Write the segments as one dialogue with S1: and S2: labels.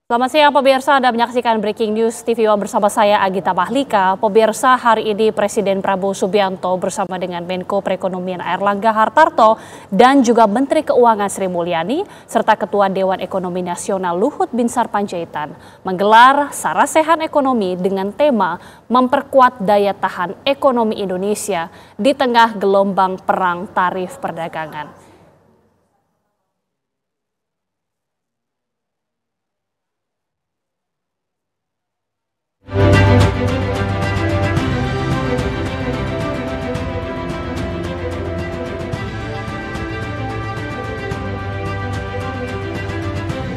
S1: Selamat siang pemirsa, Anda menyaksikan Breaking News TV One bersama saya Agita Mahlika. Pemirsa, hari ini Presiden Prabowo Subianto bersama dengan Menko Perekonomian Airlangga Hartarto dan juga Menteri Keuangan Sri Mulyani serta Ketua Dewan Ekonomi Nasional Luhut Binsar Panjaitan menggelar Sarasehan Ekonomi dengan tema memperkuat daya tahan ekonomi Indonesia di tengah gelombang perang tarif perdagangan.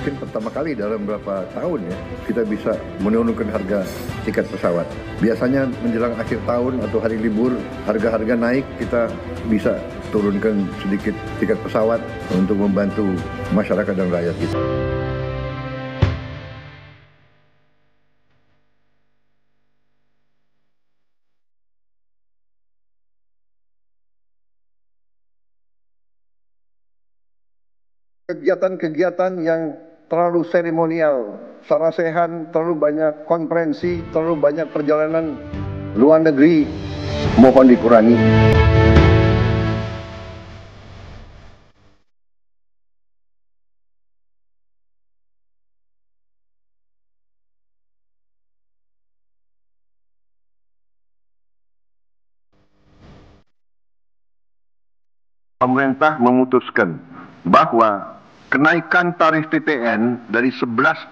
S2: Mungkin pertama kali dalam beberapa tahun ya kita bisa menurunkan harga tiket pesawat. Biasanya menjelang akhir tahun atau hari libur harga-harga naik, kita bisa turunkan sedikit tiket pesawat untuk membantu masyarakat dan rakyat kita. Kegiatan-kegiatan yang terlalu seremonial, sarasehan, terlalu banyak konferensi, terlalu banyak perjalanan luar negeri, mohon dikurangi. Pemerintah memutuskan bahwa kenaikan tarif PPN dari 11%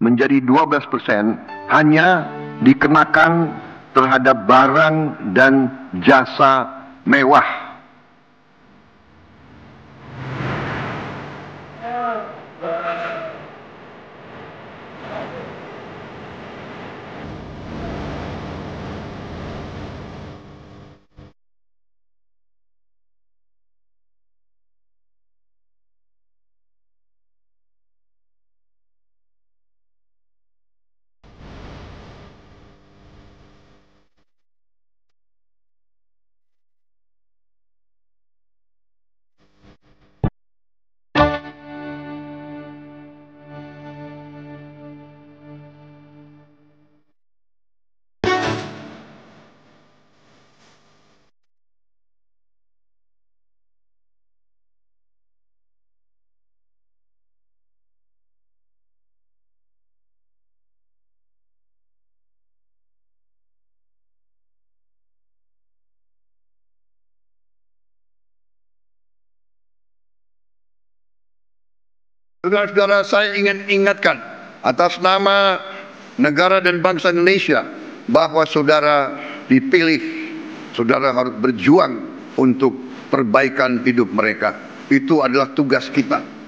S2: menjadi 12% hanya dikenakan terhadap barang dan jasa mewah. Saudara-saudara, saya ingin ingatkan atas nama negara dan bangsa Indonesia bahwa saudara dipilih, saudara harus berjuang untuk perbaikan hidup mereka. Itu adalah tugas kita.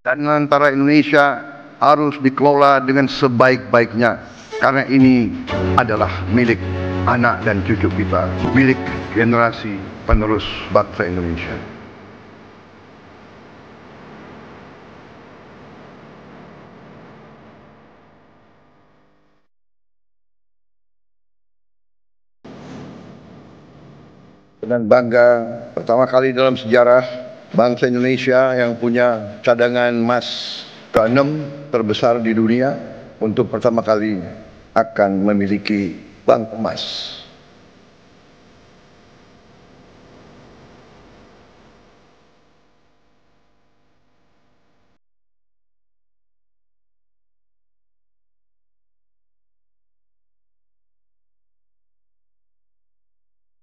S2: Dan antara Indonesia harus dikelola dengan sebaik-baiknya, karena ini adalah milik anak dan cucu kita, milik generasi penerus bangsa Indonesia. Dan bangga pertama kali dalam sejarah bangsa Indonesia yang punya cadangan emas ke-6 terbesar di dunia untuk pertama kali akan memiliki bank emas.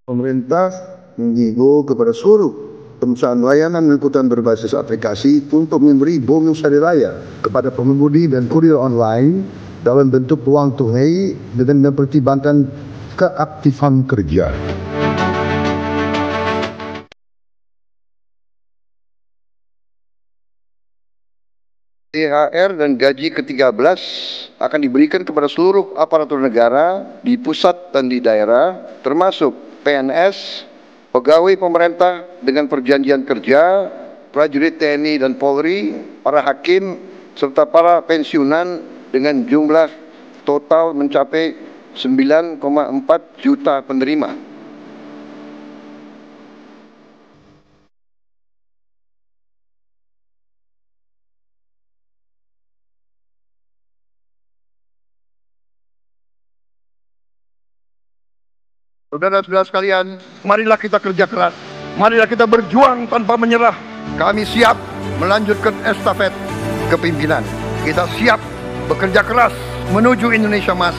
S2: Pemerintah menghimbau kepada seluruh perusahaan layanan angkutan berbasis aplikasi untuk memberi bonus hari raya kepada pengemudi dan kurir online dalam bentuk uang tunai dengan mempertimbangkan keaktifan kerja. THR dan gaji ke-13 akan diberikan kepada seluruh aparatur negara di pusat dan di daerah, termasuk PNS, pegawai pemerintah dengan perjanjian kerja, prajurit TNI dan Polri, para hakim, serta para pensiunan dengan jumlah total mencapai 9,4 juta penerima. Saudara-saudara sekalian, marilah kita kerja keras. Marilah kita berjuang tanpa menyerah. Kami siap melanjutkan estafet kepimpinan. Kita siap bekerja keras menuju Indonesia Emas,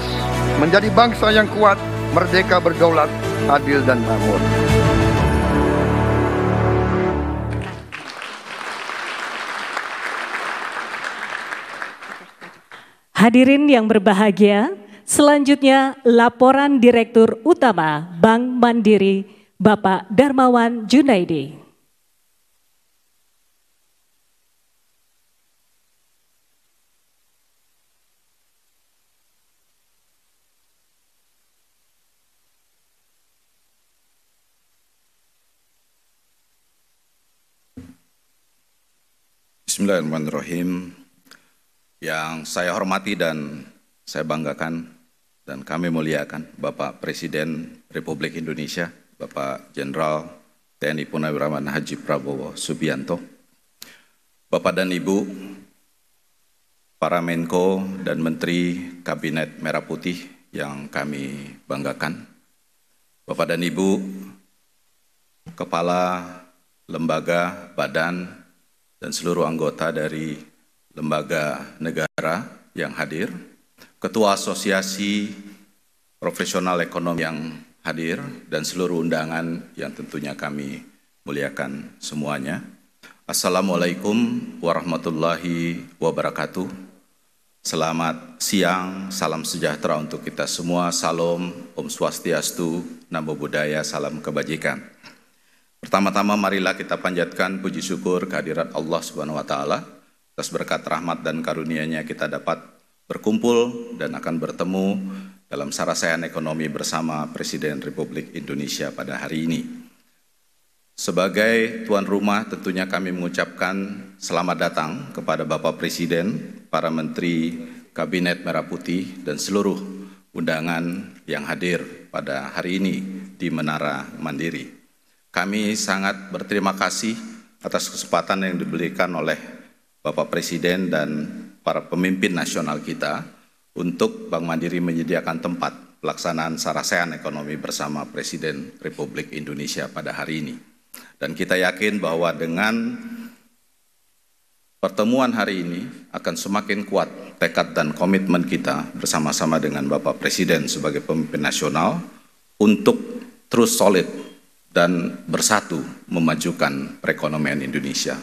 S2: menjadi bangsa yang kuat, merdeka, berdaulat, adil dan makmur.
S3: Hadirin yang berbahagia, selanjutnya laporan Direktur Utama Bank Mandiri, Bapak Darmawan Junaidi.
S4: Bismillahirrahmanirrahim. Yang saya hormati dan saya banggakan dan kami muliakan Bapak Presiden Republik Indonesia, Bapak Jenderal TNI Purnawirawan Haji Prabowo Subianto, Bapak dan Ibu, para Menko dan Menteri Kabinet Merah Putih yang kami banggakan, Bapak dan Ibu, Kepala Lembaga, Badan, dan seluruh anggota dari lembaga negara yang hadir, Ketua Asosiasi Profesional Ekonomi yang hadir, dan seluruh undangan yang tentunya kami muliakan semuanya. Assalamualaikum warahmatullahi wabarakatuh. Selamat siang, salam sejahtera untuk kita semua. Salam, Om Swastiastu, Namo Buddhaya, salam kebajikan. Pertama-tama marilah kita panjatkan puji syukur kehadirat Allah Subhanahu wa Ta'ala. Atas berkat rahmat dan karunia-Nya kita dapat berkumpul dan akan bertemu dalam sarasehan ekonomi bersama Presiden Republik Indonesia pada hari ini. Sebagai tuan rumah tentunya kami mengucapkan selamat datang kepada Bapak Presiden, para Menteri Kabinet Merah Putih dan seluruh undangan yang hadir pada hari ini di Menara Mandiri. Kami sangat berterima kasih atas kesempatan yang diberikan oleh Bapak Presiden dan para pemimpin nasional kita untuk Bank Mandiri menyediakan tempat pelaksanaan sarasehan ekonomi bersama Presiden Republik Indonesia pada hari ini. Dan kita yakin bahwa dengan pertemuan hari ini akan semakin kuat tekad dan komitmen kita bersama-sama dengan Bapak Presiden sebagai pemimpin nasional untuk terus solid dan bersatu memajukan perekonomian Indonesia.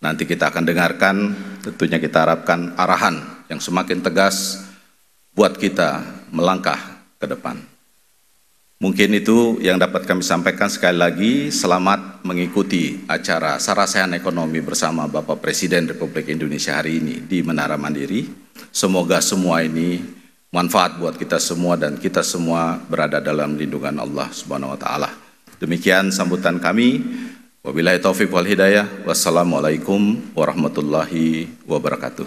S4: Nanti kita akan dengarkan, tentunya kita harapkan arahan yang semakin tegas buat kita melangkah ke depan. Mungkin itu yang dapat kami sampaikan. Sekali lagi, selamat mengikuti acara sarasehan ekonomi bersama Bapak Presiden Republik Indonesia hari ini di Menara Mandiri. Semoga semua ini manfaat buat kita semua dan kita semua berada dalam lindungan Allah Subhanahu wa Ta'ala. Demikian sambutan kami. Wabillahi taufiq wal hidayah. Wassalamualaikum warahmatullahi wabarakatuh.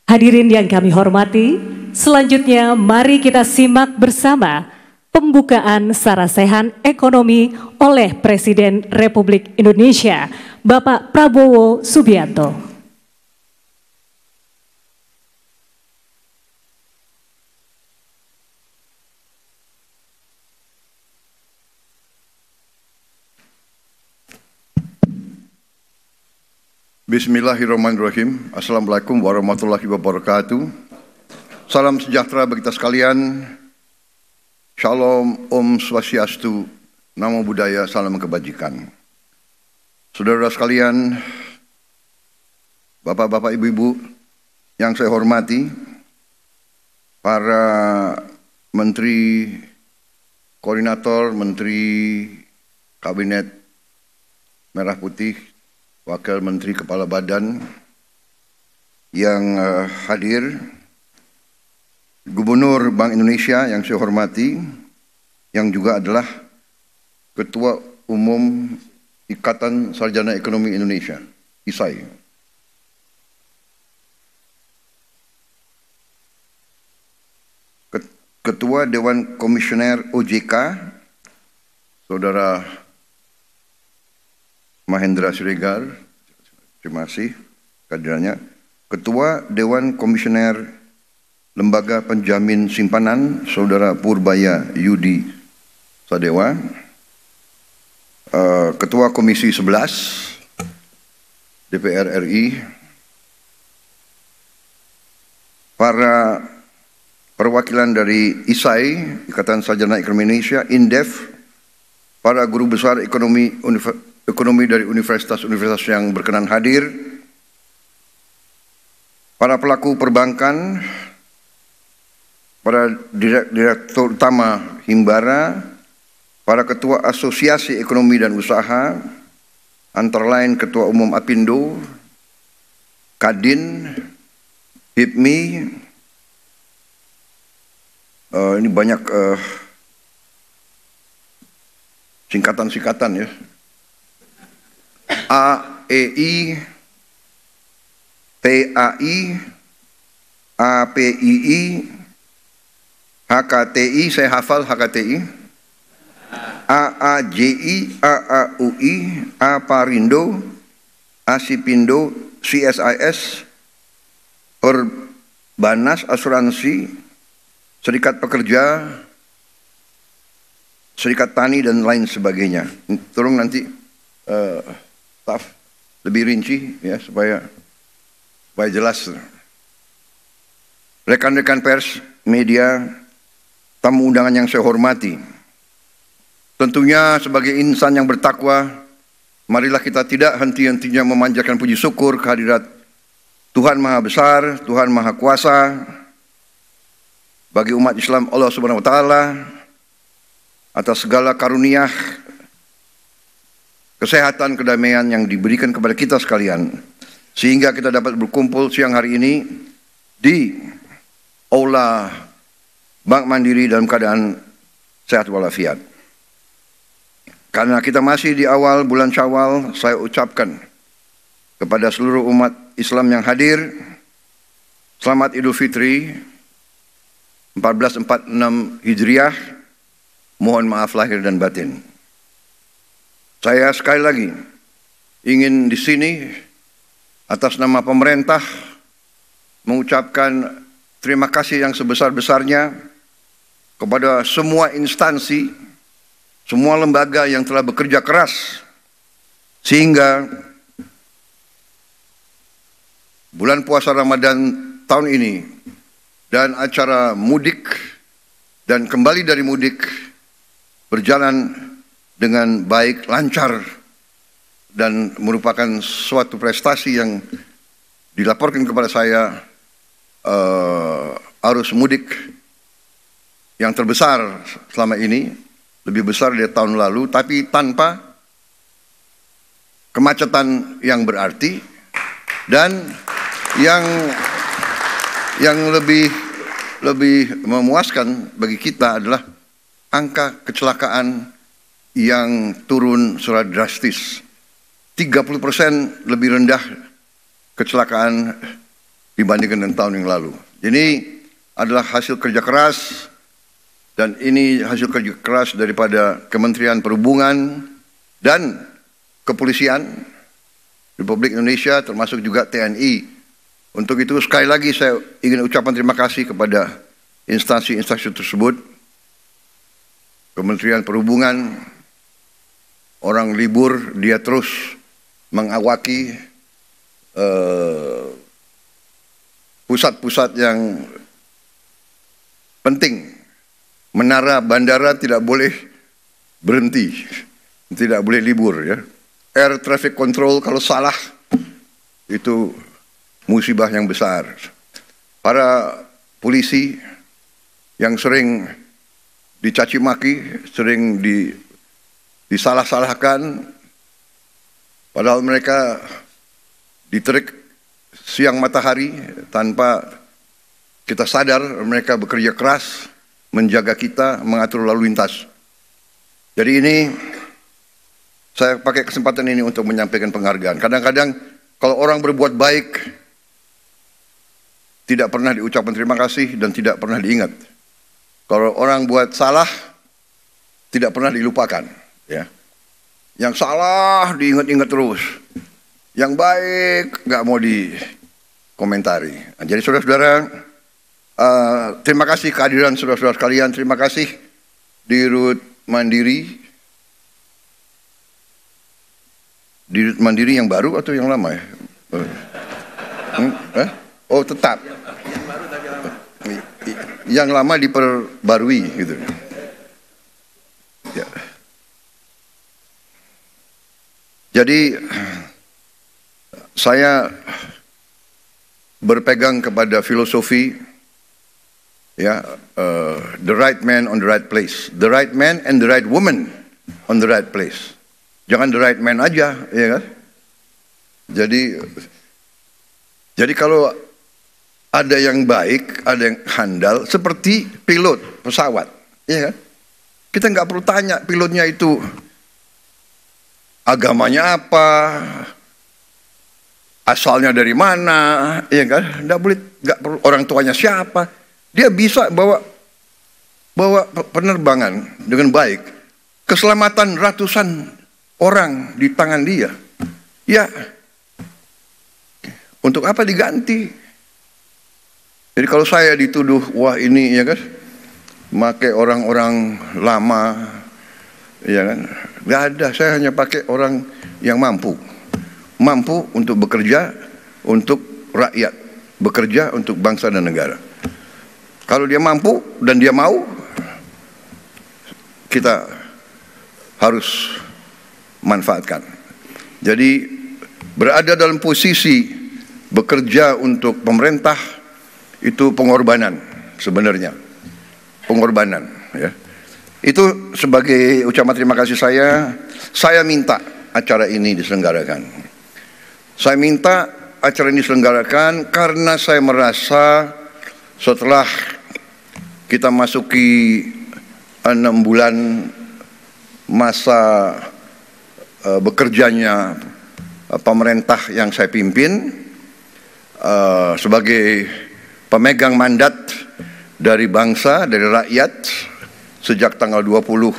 S3: Hadirin yang kami hormati, selanjutnya mari kita simak bersama pembukaan sarasehan ekonomi oleh Presiden Republik Indonesia, Bapak Prabowo Subianto.
S2: Bismillahirrahmanirrahim. Assalamualaikum warahmatullahi wabarakatuh. Salam sejahtera bagi kita sekalian. Shalom, Om Swastiastu, Namo Buddhaya, salam kebajikan. Saudara sekalian, Bapak-bapak, Ibu-ibu yang saya hormati, para Menteri Koordinator, Menteri Kabinet
S5: Merah Putih, Wakil Menteri Kepala Badan yang hadir, Gubernur Bank Indonesia yang saya hormati, yang juga adalah Ketua Umum Ikatan Sarjana Ekonomi Indonesia, ISAI. Ketua Dewan Komisioner OJK, Saudara Mahendra Siregar, terima kasih kehadirannya. Ketua Dewan Komisioner Lembaga Penjamin Simpanan, Saudara Purbaya Yudi Sadewa. Ketua Komisi 11 DPR RI, para perwakilan dari ISAI, Ikatan Sarjana Ekonomi Indonesia, INDEF, para guru besar ekonomi dari universitas-universitas yang berkenan hadir, para pelaku perbankan, para direktur utama Himbara, para ketua asosiasi ekonomi dan usaha, antara lain Ketua Umum Apindo, Kadin, HIPMI, ini banyak singkatan-singkatan ya. AEI, PAI, APII, HKTI, saya hafal HKTI, AAJI, AAUI, AParindo, ASIPindo, CSIS, Perbanas Asuransi, Serikat Pekerja, Serikat Tani, dan lain sebagainya. Tolong nanti staff lebih rinci ya supaya jelas. Rekan-rekan pers, media, tamu undangan yang saya hormati. Tentunya sebagai insan yang bertakwa, marilah kita tidak henti-hentinya memanjatkan puji syukur kehadirat Tuhan Maha Besar, Tuhan Maha Kuasa, bagi umat Islam Allah Subhanahu wa Ta'ala, atas segala karunia kesehatan, kedamaian yang diberikan kepada kita sekalian, sehingga kita dapat berkumpul siang hari ini di Aula Bank Mandiri dalam keadaan sehat walafiat. Karena kita masih di awal bulan Syawal, saya ucapkan kepada seluruh umat Islam yang hadir, selamat Idul Fitri 1446 Hijriah, mohon maaf lahir dan batin. Saya sekali lagi ingin di sini atas nama pemerintah mengucapkan terima kasih yang sebesar-besarnya kepada semua instansi, semua lembaga yang telah bekerja keras sehingga bulan puasa Ramadan tahun ini dan acara mudik dan kembali dari mudik berjalan dengan baik, lancar, dan merupakan suatu prestasi yang dilaporkan kepada saya, arus mudik yang terbesar selama ini, lebih besar dari tahun lalu, tapi tanpa kemacetan yang berarti, dan yang lebih memuaskan bagi kita adalah angka kecelakaan yang turun secara drastis. 30% lebih rendah kecelakaan dibandingkan dengan tahun yang lalu. Ini adalah hasil kerja keras, dan ini hasil kerja keras daripada Kementerian Perhubungan dan Kepolisian Republik Indonesia, termasuk juga TNI. Untuk itu sekali lagi saya ingin ucapkan terima kasih kepada instansi-instansi tersebut. Kementerian Perhubungan, orang libur dia terus mengawaki pusat-pusat yang penting. Menara bandara tidak boleh berhenti, tidak boleh libur ya. Air traffic control kalau salah itu musibah yang besar. Para polisi yang sering dicaci maki, sering disalah-salahkan, Padahal mereka diterik siang matahari tanpa kita sadar. Mereka bekerja keras menjaga kita, mengatur lalu lintas. Jadi ini saya pakai kesempatan ini untuk menyampaikan penghargaan. Kadang-kadang kalau orang berbuat baik tidak pernah diucapkan terima kasih dan tidak pernah diingat. Kalau orang buat salah tidak pernah dilupakan, ya. Yang salah diingat-ingat terus. Yang baik nggak mau dikomentari. Nah, jadi saudara-saudara, terima kasih kehadiran saudara-saudara sekalian. Terima kasih Dirut Mandiri. Dirut Mandiri yang baru atau yang lama ya? Oh tetap. Yang lama diperbarui gitu. Ya. Jadi saya berpegang kepada filosofi, ya, the right man on the right place, the right man and the right woman on the right place. Jangan the right man aja, ya kan? Jadi kalau ada yang baik, ada yang handal, seperti pilot pesawat, ya kan? Kita nggak perlu tanya pilotnya itu agamanya apa, asalnya dari mana, ya kan? Nggak perlu orang tuanya siapa. Dia bisa bawa penerbangan dengan baik. Keselamatan ratusan orang di tangan dia. Ya, untuk apa diganti? Jadi kalau saya dituduh, wah ini ya kan, pakai orang-orang lama, ya kan? Nggak ada, saya hanya pakai orang yang mampu untuk bekerja untuk rakyat, bekerja untuk bangsa dan negara. Kalau dia mampu dan dia mau, kita harus manfaatkan. Jadi berada dalam posisi bekerja untuk pemerintah itu pengorbanan sebenarnya, pengorbanan, ya. Itu sebagai ucapan terima kasih saya minta acara ini diselenggarakan. Saya minta acara ini diselenggarakan karena saya merasa setelah kita masuki 6 bulan masa bekerjanya pemerintah yang saya pimpin sebagai pemegang mandat dari bangsa, dari rakyat, sejak tanggal 20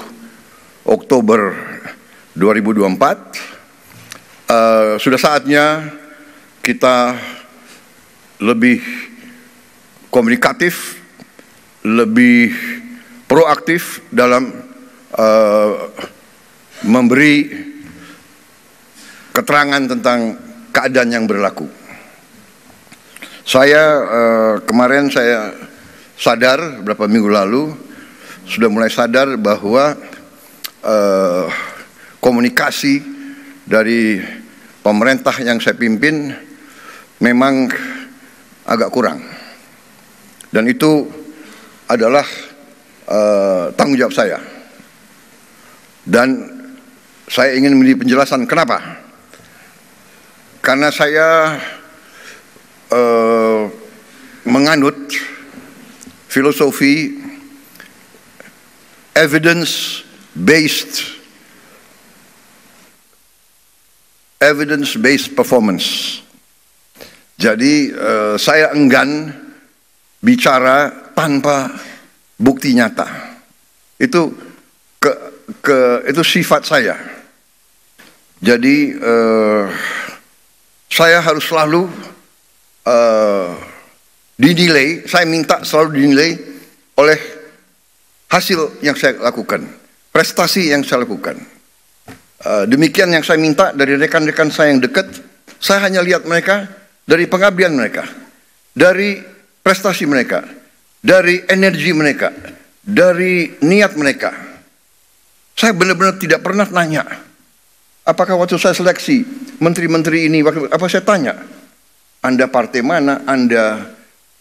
S5: Oktober 2024, sudah saatnya kita lebih komunikatif, lebih proaktif dalam memberi keterangan tentang keadaan yang berlaku. Kemarin saya sadar beberapa minggu lalu, sudah mulai sadar bahwa komunikasi dari pemerintah yang saya pimpin memang agak kurang. Dan itu adalah tanggung jawab saya. Dan saya ingin memberi penjelasan kenapa. Karena saya menganut filosofi evidence-based performance. Jadi saya enggan bicara tanpa bukti nyata. Itu itu sifat saya. Jadi saya harus selalu dinilai. Saya minta selalu dinilai oleh hasil yang saya lakukan, prestasi yang saya lakukan. Demikian yang saya minta dari rekan-rekan saya yang dekat. Saya hanya lihat mereka dari pengabdian mereka, dari prestasi mereka, dari energi mereka, dari niat mereka. Saya benar-benar tidak pernah nanya, apakah waktu saya seleksi menteri-menteri ini, apa saya tanya, Anda partai mana, Anda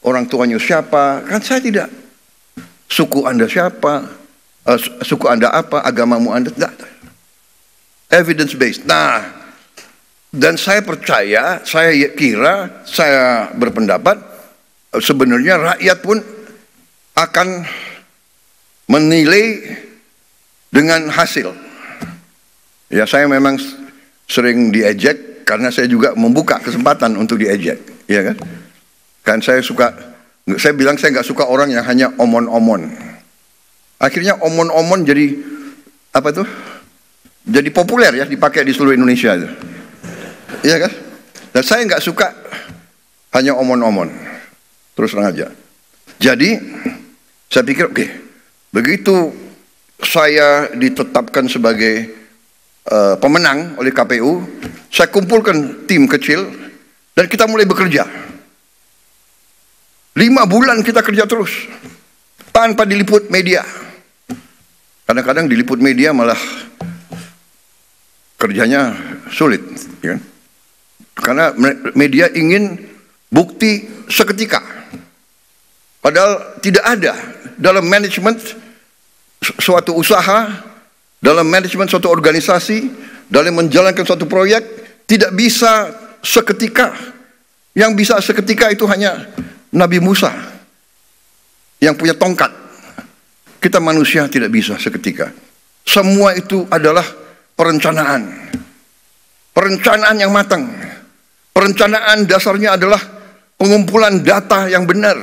S5: orang tuanya siapa? Kan saya tidak. Suku Anda siapa? Suku Anda apa? Agamamu Anda? Tidak. Evidence based. Nah, Dan saya percaya, saya kira, saya berpendapat sebenarnya rakyat pun akan menilai dengan hasil. Ya, saya memang sering diejek karena saya juga membuka kesempatan untuk diejek, ya kan? Kan saya bilang saya nggak suka orang yang hanya omon-omon. Akhirnya omon-omon jadi apa tuh? Jadi populer ya, dipakai di seluruh Indonesia itu. Iya kan? Dan saya nggak suka hanya omon-omon. Terus terang aja. Jadi saya pikir oke, begitu saya ditetapkan sebagai pemenang oleh KPU, saya kumpulkan tim kecil dan kita mulai bekerja. 5 bulan kita kerja terus tanpa diliput media. Kadang-kadang diliput media malah kerjanya sulit, ya kan? Karena media ingin bukti seketika. Padahal tidak ada dalam manajemen suatu usaha, dalam manajemen suatu organisasi, dalam menjalankan suatu proyek, tidak bisa seketika. Yang bisa seketika itu hanya Nabi Musa yang punya tongkat. Kita manusia tidak bisa seketika. Semua itu adalah perencanaan. Perencanaan yang matang. Perencanaan dasarnya adalah pengumpulan data yang benar.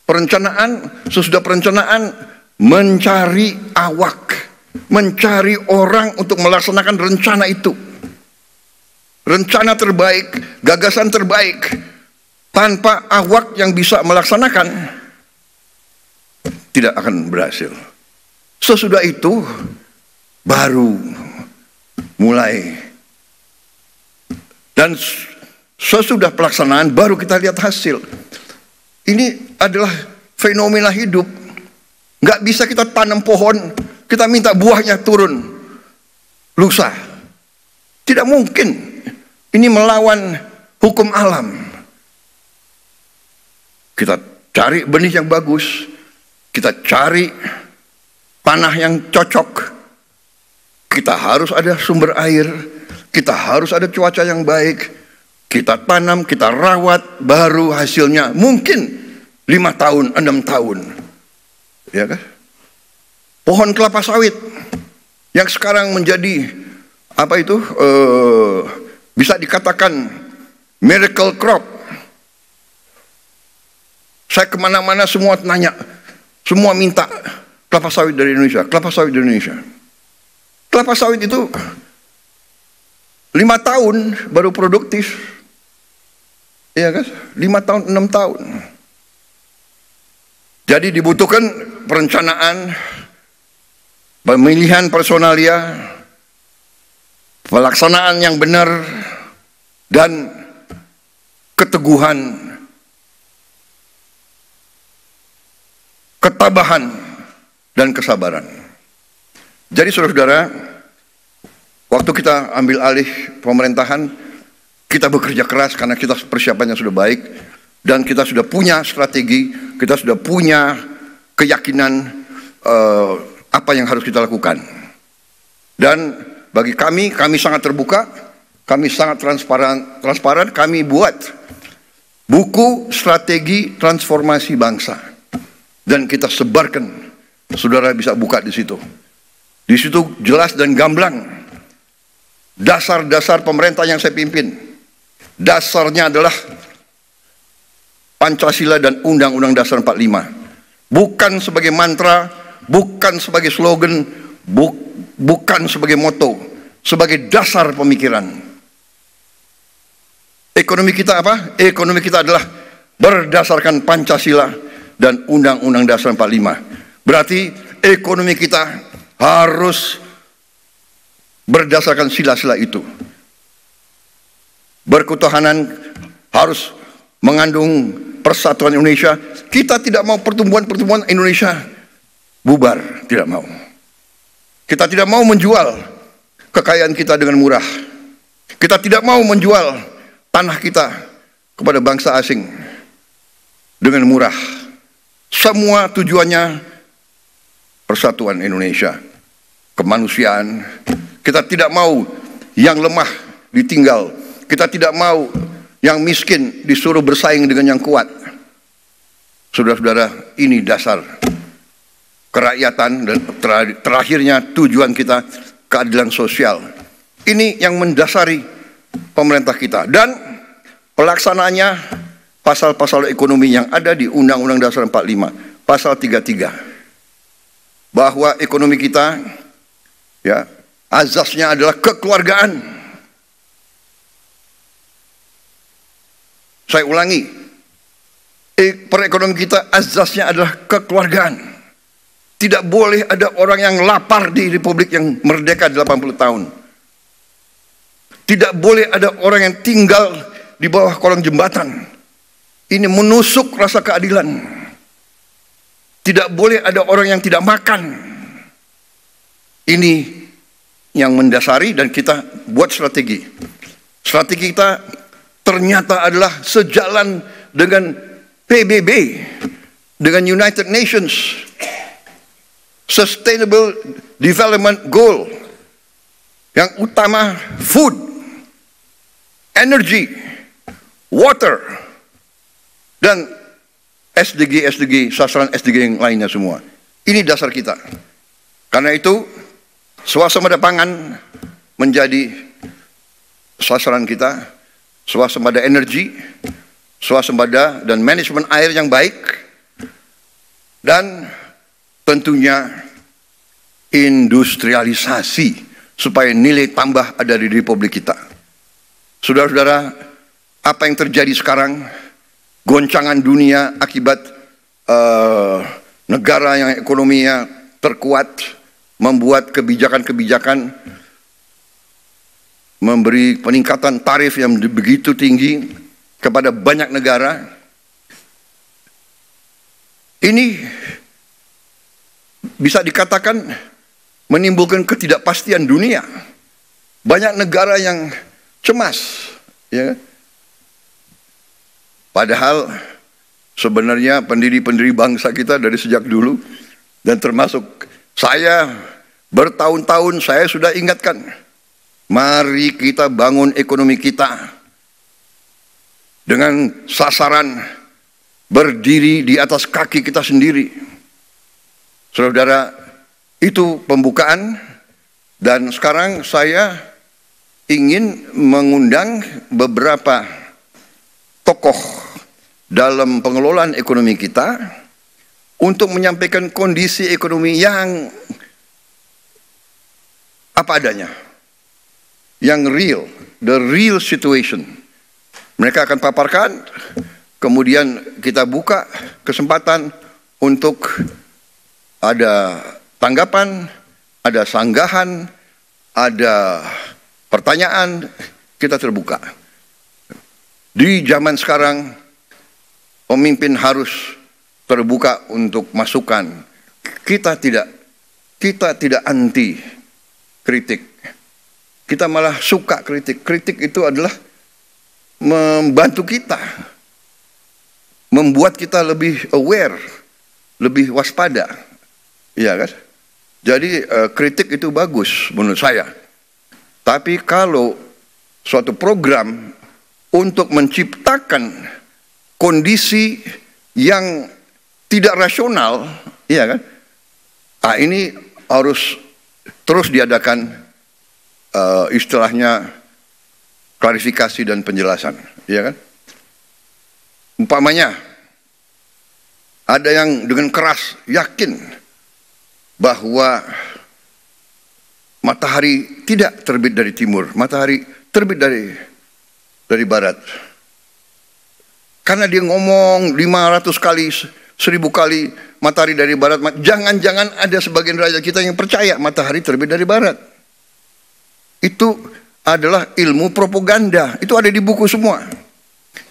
S5: Perencanaan, sesudah perencanaan, mencari awak, mencari orang untuk melaksanakan rencana itu. Rencana terbaik, gagasan terbaik, tanpa awak yang bisa melaksanakan, tidak akan berhasil. Sesudah itu, baru mulai. Dan sesudah pelaksanaan, baru kita lihat hasil. Ini adalah fenomena hidup. Nggak bisa kita tanam pohon, kita minta buahnya turun lusa. Tidak mungkin. Ini melawan hukum alam. Kita cari benih yang bagus, kita cari tanah yang cocok, kita harus ada sumber air, kita harus ada cuaca yang baik, kita tanam, kita rawat, baru hasilnya mungkin 5 tahun, 6 tahun. Ya kan? Pohon kelapa sawit yang sekarang menjadi apa itu bisa dikatakan miracle crop. Saya kemana-mana semua nanya, semua minta kelapa sawit dari Indonesia, kelapa sawit dari Indonesia. Kelapa sawit itu 5 tahun baru produktif, iya kan? 5 tahun, 6 tahun. Jadi dibutuhkan perencanaan, pemilihan personalia, pelaksanaan yang benar, dan keteguhan, ketabahan, dan kesabaran. Jadi saudara-saudara, waktu kita ambil alih pemerintahan, kita bekerja keras karena kita persiapannya sudah baik, dan kita sudah punya strategi, kita sudah punya keyakinan apa yang harus kita lakukan. Dan bagi kami sangat terbuka, kami sangat transparan, kami buat buku strategi transformasi bangsa. Dan kita sebarkan, saudara bisa buka di situ. Di situ jelas dan gamblang dasar-dasar pemerintah yang saya pimpin. Dasarnya adalah Pancasila dan Undang-Undang Dasar 45. Bukan sebagai mantra, bukan sebagai slogan, bukan sebagai moto, sebagai dasar pemikiran. Ekonomi kita apa? Ekonomi kita adalah berdasarkan Pancasila dan Undang-Undang Dasar 45. Berarti ekonomi kita harus berdasarkan sila-sila itu. Berketuhanan harus mengandung persatuan Indonesia. Kita tidak mau pertumbuhan Indonesia bubar, tidak mau. Kita tidak mau menjual kekayaan kita dengan murah. Kita tidak mau menjual tanah kita kepada bangsa asing dengan murah. Semua tujuannya persatuan Indonesia, kemanusiaan. Kita tidak mau yang lemah ditinggal. Kita tidak mau yang miskin disuruh bersaing dengan yang kuat. Saudara-saudara, ini dasar kerakyatan dan terakhirnya tujuan kita keadilan sosial. Ini yang mendasari pemerintah kita. Dan pelaksanaannya pasal-pasal ekonomi yang ada di Undang-Undang Dasar 45, pasal 33. Bahwa ekonomi kita, ya, azasnya adalah kekeluargaan. Saya ulangi, perekonomian kita azasnya adalah kekeluargaan. Tidak boleh ada orang yang lapar di Republik yang merdeka 80 tahun. Tidak boleh ada orang yang tinggal di bawah kolong jembatan. Ini menusuk rasa keadilan. Tidak boleh ada orang yang tidak makan. Ini yang mendasari dan kita buat strategi. Strategi kita ternyata adalah sejalan dengan PBB, dengan United Nations Sustainable Development Goal. Yang utama food, energy, water, dan SDG, sasaran SDG yang lainnya semua. Ini dasar kita. Karena itu, swasembada pangan menjadi sasaran kita, swasembada energi, swasembada dan manajemen air yang baik, dan tentunya industrialisasi supaya nilai tambah ada di Republik kita. Saudara-saudara, apa yang terjadi sekarang, goncangan dunia akibat negara yang ekonominya terkuat, membuat kebijakan-kebijakan, memberi peningkatan tarif yang begitu tinggi kepada banyak negara. Ini bisa dikatakan menimbulkan ketidakpastian dunia. Banyak negara yang cemas, ya. Padahal sebenarnya pendiri-pendiri bangsa kita dari sejak dulu, dan termasuk saya bertahun-tahun saya sudah ingatkan, mari kita bangun ekonomi kita dengan sasaran berdiri di atas kaki kita sendiri. Saudara, itu pembukaan, dan sekarang saya ingin mengundang beberapa tokoh dalam pengelolaan ekonomi kita untuk menyampaikan kondisi ekonomi yang apa adanya, yang real, the real situation. Mereka akan paparkan, kemudian kita buka kesempatan untuk ada tanggapan, ada sanggahan, ada pertanyaan, kita terbuka. Di zaman sekarang, pemimpin harus terbuka untuk masukan. Kita tidak anti kritik. Kita malah suka kritik. Kritik itu adalah membantu kita, membuat kita lebih aware, lebih waspada. Iya kan? Jadi kritik itu bagus menurut saya. Tapi kalau suatu program untuk menciptakan kondisi yang tidak rasional, iya kan? Nah, ini harus terus diadakan istilahnya klarifikasi dan penjelasan, iya kan? Umpamanya ada yang dengan keras yakin bahwa matahari tidak terbit dari timur, matahari terbit dari barat. Karena dia ngomong 500 kali, 1000 kali matahari dari barat. Jangan-jangan ada sebagian rakyat kita yang percaya matahari terbit dari barat. Itu adalah ilmu propaganda. Itu ada di buku semua.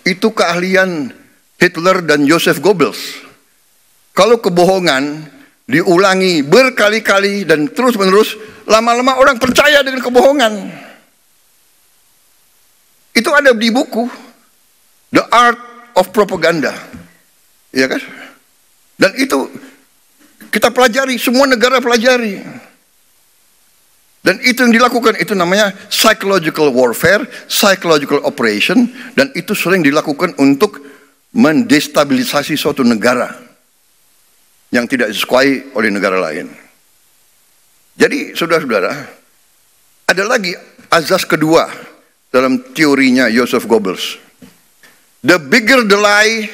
S5: Itu keahlian Hitler dan Joseph Goebbels. Kalau kebohongan diulangi berkali-kali dan terus-menerus, lama-lama orang percaya dengan kebohongan. Itu ada di buku The Art of Propaganda, ya kan? Dan itu kita pelajari, semua negara pelajari. Dan Dan itu yang dilakukan, itu namanya psychological warfare, psychological operation, dan itu sering dilakukan untuk mendestabilisasi suatu negara yang tidak disukai oleh negara lain. Jadi saudara-saudara, ada lagi azas kedua dalam teorinya Joseph Goebbels. The bigger the lie,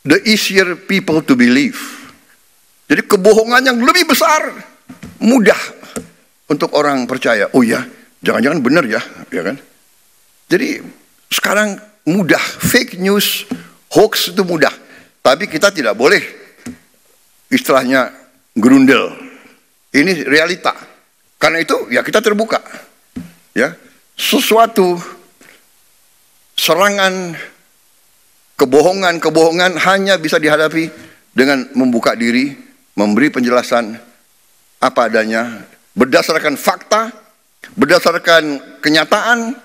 S5: the easier people to believe. Jadi kebohongan yang lebih besar, mudah untuk orang percaya. Oh ya, jangan-jangan benar ya, ya kan? Jadi sekarang mudah, fake news, hoax itu mudah. Tapi kita tidak boleh istilahnya gerundel. Ini realita. Karena itu ya kita terbuka. Ya, sesuatu serangan kebohongan hanya bisa dihadapi dengan membuka diri, memberi penjelasan apa adanya, berdasarkan fakta, berdasarkan kenyataan,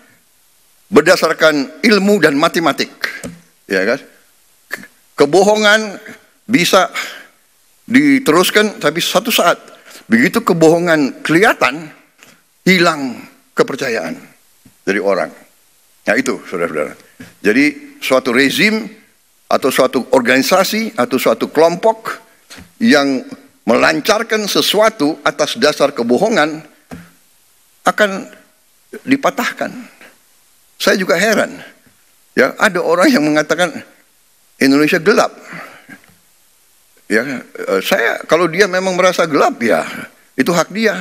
S5: berdasarkan ilmu dan matematik. Ya kan? Kebohongan bisa diteruskan, tapi satu saat begitu kebohongan kelihatan, hilang kepercayaan dari orang. Nah itu saudara-saudara. Jadi suatu rezim atau suatu organisasi atau suatu kelompok yang melancarkan sesuatu atas dasar kebohongan akan dipatahkan. Saya juga heran. Ya, ada orang yang mengatakan Indonesia gelap. Ya, saya kalau dia memang merasa gelap ya itu hak dia.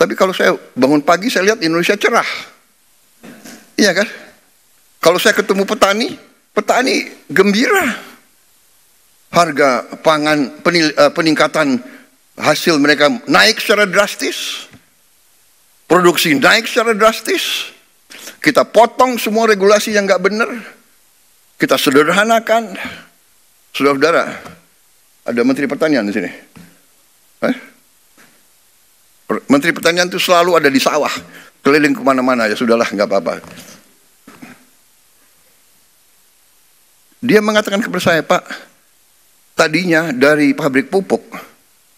S5: Tapi kalau saya bangun pagi saya lihat Indonesia cerah. Iya kan? Kalau saya ketemu petani, petani gembira. Harga pangan, peningkatan hasil mereka naik secara drastis. Produksi naik secara drastis. Kita potong semua regulasi yang nggak benar. Kita sederhanakan. Saudara-saudara, ada Menteri Pertanian di sini. Menteri Pertanian itu selalu ada di sawah. Keliling kemana-mana, ya sudahlah, nggak apa-apa. Dia mengatakan kepada saya, Pak, tadinya dari pabrik pupuk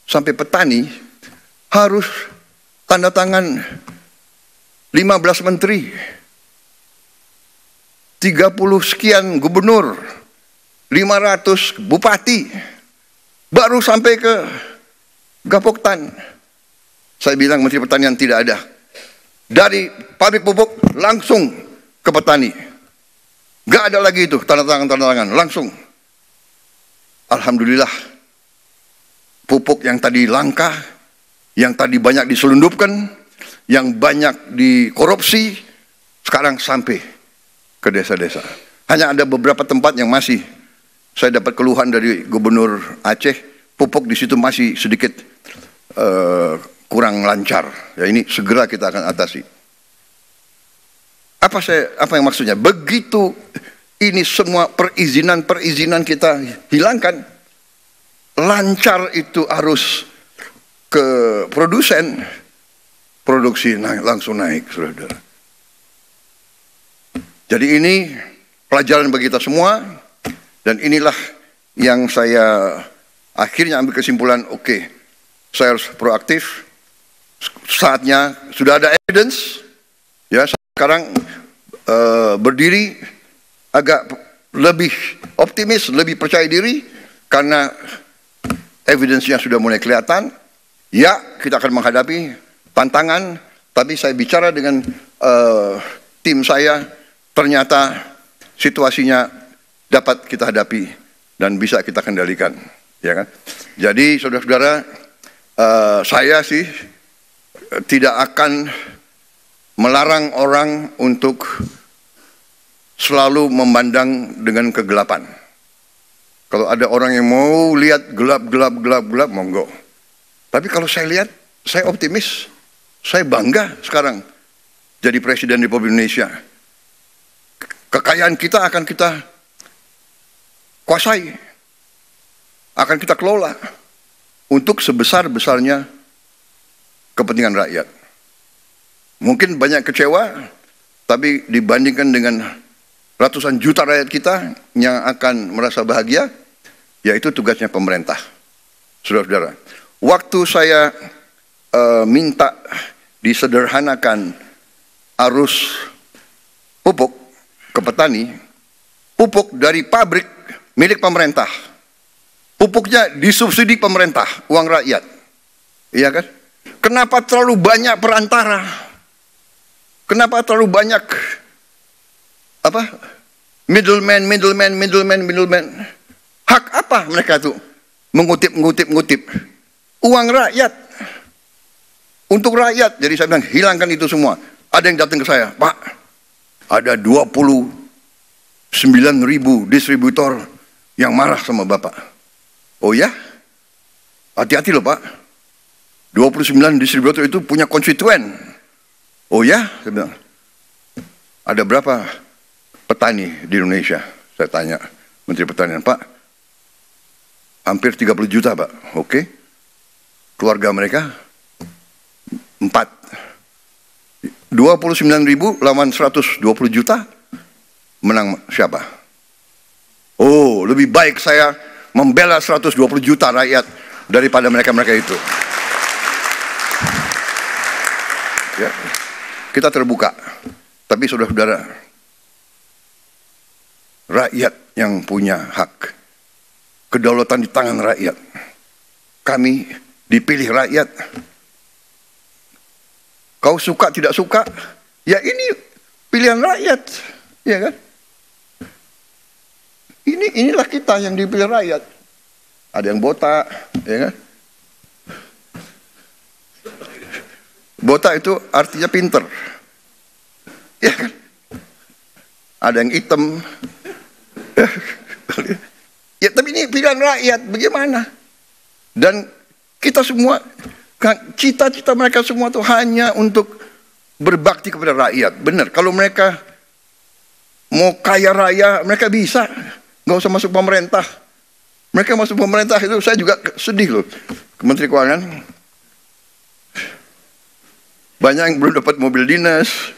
S5: sampai petani harus tanda tangan 15 menteri, 30 sekian gubernur, 500 bupati, baru sampai ke Gapoktan. Saya bilang Menteri Pertanian tidak ada. Dari pabrik pupuk langsung ke petani. Gak ada lagi itu tanda tangan, langsung. Alhamdulillah, pupuk yang tadi langka, yang tadi banyak diselundupkan, yang banyak dikorupsi, sekarang sampai ke desa-desa. Hanya ada beberapa tempat yang masih, saya dapat keluhan dari Gubernur Aceh, pupuk di situ masih sedikit kurang lancar. Ya, ini segera kita akan atasi. Apa yang maksudnya? Begitu ini semua perizinan kita hilangkan, lancar itu arus ke produsen, produksi langsung naik, saudara. Jadi ini pelajaran bagi kita semua, dan inilah yang saya akhirnya ambil kesimpulan, oke, saya harus proaktif. Saatnya sudah ada evidence, ya sekarang berdiri agak lebih optimis, lebih percaya diri karena evidence-nya sudah mulai kelihatan. Ya, kita akan menghadapi tantangan, tapi saya bicara dengan tim saya, ternyata situasinya dapat kita hadapi dan bisa kita kendalikan, ya kan? Jadi saudara-saudara, saya sih tidak akan melarang orang untuk selalu memandang dengan kegelapan. Kalau ada orang yang mau lihat gelap, monggo. Tapi kalau saya lihat, saya optimis, saya bangga sekarang jadi Presiden Republik Indonesia. Kekayaan kita akan kita kuasai, akan kita kelola untuk sebesar-besarnya kepentingan rakyat. Mungkin banyak kecewa, tapi dibandingkan dengan ratusan juta rakyat kita yang akan merasa bahagia, yaitu tugasnya pemerintah. Saudara-saudara, waktu saya minta disederhanakan arus pupuk ke petani, pupuk dari pabrik milik pemerintah, pupuknya disubsidi pemerintah, uang rakyat, iya kan? Kenapa terlalu banyak perantara? Kenapa terlalu banyak middleman? Hak apa mereka tuh mengutip uang rakyat untuk rakyat? Jadi saya bilang hilangkan itu semua. Ada yang datang ke saya, Pak, ada 29.000 distributor yang marah sama Bapak. Oh ya? Hati-hati loh Pak. 29 distributor itu punya konstituen. Oh ya? Saya bilang. Ada berapa petani di Indonesia? Saya tanya Menteri Pertanian, Pak. Hampir 30 juta Pak. Oke. Keluarga mereka 4. 29.000 lawan 120 juta, menang siapa? Oh, lebih baik saya membela 120 juta rakyat daripada mereka-mereka itu. Ya, kita terbuka. Tapi saudara-saudara, rakyat yang punya hak, kedaulatan di tangan rakyat. Kami dipilih rakyat. Kau suka tidak suka, ya ini pilihan rakyat, ya kan? Inilah kita yang dipilih rakyat. Ada yang botak, ya kan? Botak itu artinya pinter, ya kan? Ada yang hitam, ya tapi ini pilihan rakyat, bagaimana? Dan kita semua, cita-cita mereka semua itu hanya untuk berbakti kepada rakyat. Benar, kalau mereka mau kaya raya, mereka bisa. Nggak usah masuk pemerintah. Mereka masuk pemerintah itu, saya juga sedih loh. Menteri Keuangan, banyak yang belum dapat mobil dinas.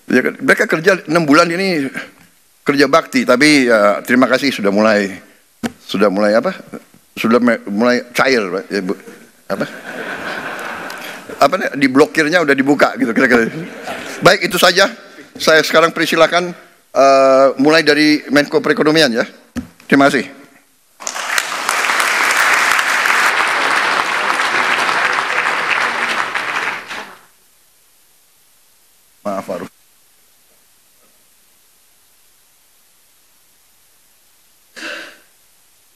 S5: Ya, mereka kerja 6 bulan ini, kerja bakti. Tapi ya, terima kasih sudah mulai cair. Ya, diblokirnya udah dibuka gitu kira-kira. Baik, itu saja. Saya sekarang persilakan mulai dari Menko Perekonomian ya. Terima kasih.